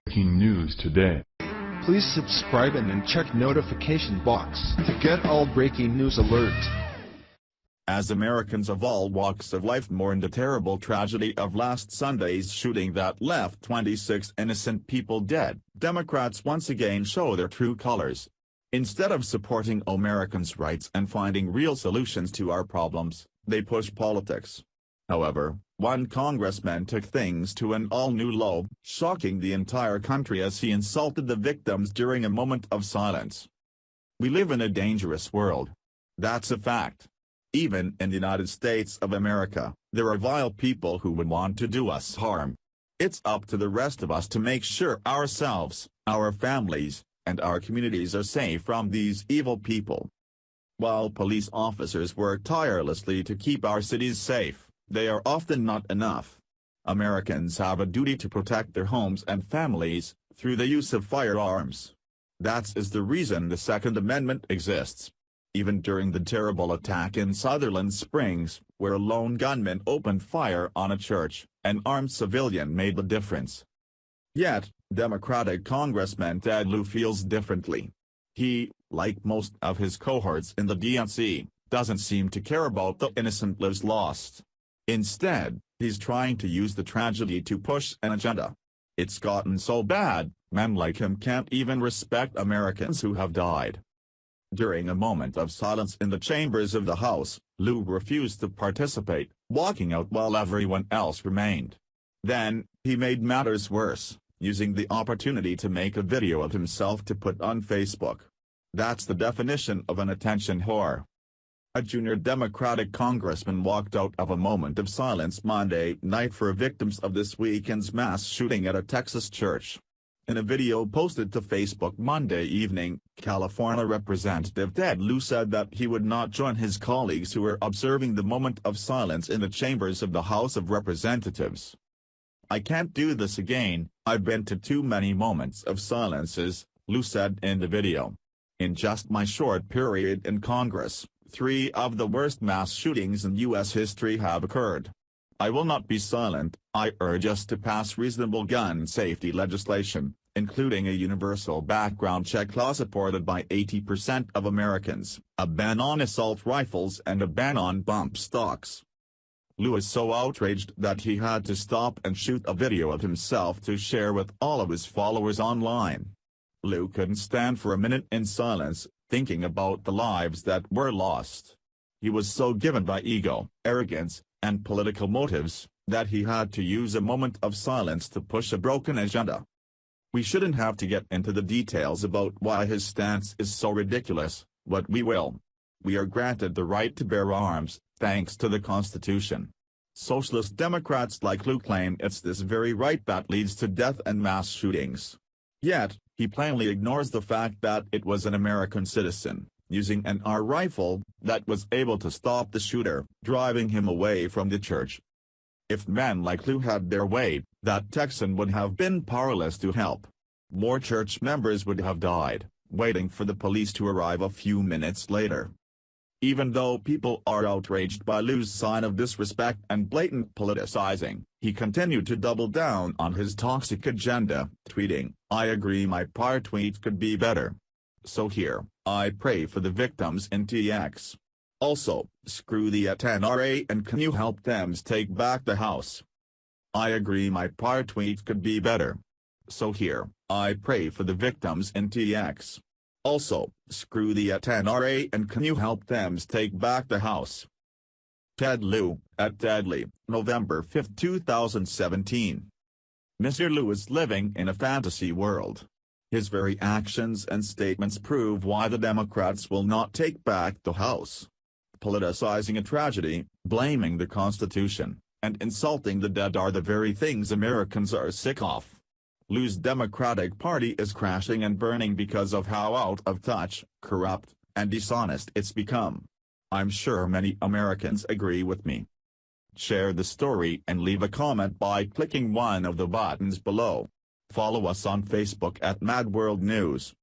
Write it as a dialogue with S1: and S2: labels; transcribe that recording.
S1: Breaking news today.
S2: Please subscribe and then check notification box to get all breaking news alerts.
S3: As Americans of all walks of life mourn the terrible tragedy of last Sunday's shooting that left 26 innocent people dead, Democrats once again show their true colors. Instead of supporting Americans' rights and finding real solutions to our problems, they push politics. However, one congressman took things to an all-new low, shocking the entire country as he insulted the victims during a moment of silence. We live in a dangerous world. That's a fact. Even in the United States of America, there are vile people who would want to do us harm. It's up to the rest of us to make sure ourselves, our families, and our communities are safe from these evil people. While police officers work tirelessly to keep our cities safe, they are often not enough. Americans have a duty to protect their homes and families, through the use of firearms. That is the reason the Second Amendment exists. Even during the terrible attack in Sutherland Springs, where a lone gunman opened fire on a church, an armed civilian made the difference. Yet, Democratic Congressman Ted Lieu feels differently. He, like most of his cohorts in the DNC, doesn't seem to care about the innocent lives lost. Instead, he's trying to use the tragedy to push an agenda. It's gotten so bad, men like him can't even respect Americans who have died. During a moment of silence in the chambers of the House, Lieu refused to participate, walking out while everyone else remained. Then, he made matters worse, using the opportunity to make a video of himself to put on Facebook. That's the definition of an attention whore. A junior Democratic congressman walked out of a moment of silence Monday night for victims of this weekend's mass shooting at a Texas church. In a video posted to Facebook Monday evening, California Representative Ted Lieu said that he would not join his colleagues who were observing the moment of silence in the chambers of the House of Representatives. "I can't do this again, I've been to too many moments of silences," Lieu said in the video. "In just my short period in Congress, 3 of the worst mass shootings in U.S. history have occurred. I will not be silent. I urge us to pass reasonable gun safety legislation, including a universal background check law supported by 80% of Americans, a ban on assault rifles and a ban on bump stocks." Lieu is so outraged that he had to stop and shoot a video of himself to share with all of his followers online. Lieu couldn't stand for a minute in silence, thinking about the lives that were lost. He was so given by ego, arrogance, and political motives, that he had to use a moment of silence to push a broken agenda. We shouldn't have to get into the details about why his stance is so ridiculous, but we will. We are granted the right to bear arms, thanks to the Constitution. Socialist Democrats like Lieu claim it's this very right that leads to death and mass shootings. Yet, he plainly ignores the fact that it was an American citizen, using an AR rifle, that was able to stop the shooter, driving him away from the church. If men like Lieu had their way, that Texan would have been powerless to help. More church members would have died, waiting for the police to arrive a few minutes later. Even though people are outraged by Lieu's sign of disrespect and blatant politicizing, he continued to double down on his toxic agenda, tweeting, "I agree my prior tweet could be better. So here, I pray for the victims in TX. Also, screw the NRA and can you help Dems take back the House? I agree my prior tweet could be better. So here, I pray for the victims in TX. Also, screw the NRA and can you help Dems take back the House?" Ted Lieu, at Deadly, November 5, 2017. Mr. Lieu is living in a fantasy world. His very actions and statements prove why the Democrats will not take back the House. Politicizing a tragedy, blaming the Constitution, and insulting the dead are the very things Americans are sick of. Lieu's Democratic Party is crashing and burning because of how out of touch, corrupt, and dishonest it's become. I'm sure many Americans agree with me. Share the story and leave a comment by clicking one of the buttons below. Follow us on Facebook at Mad World News.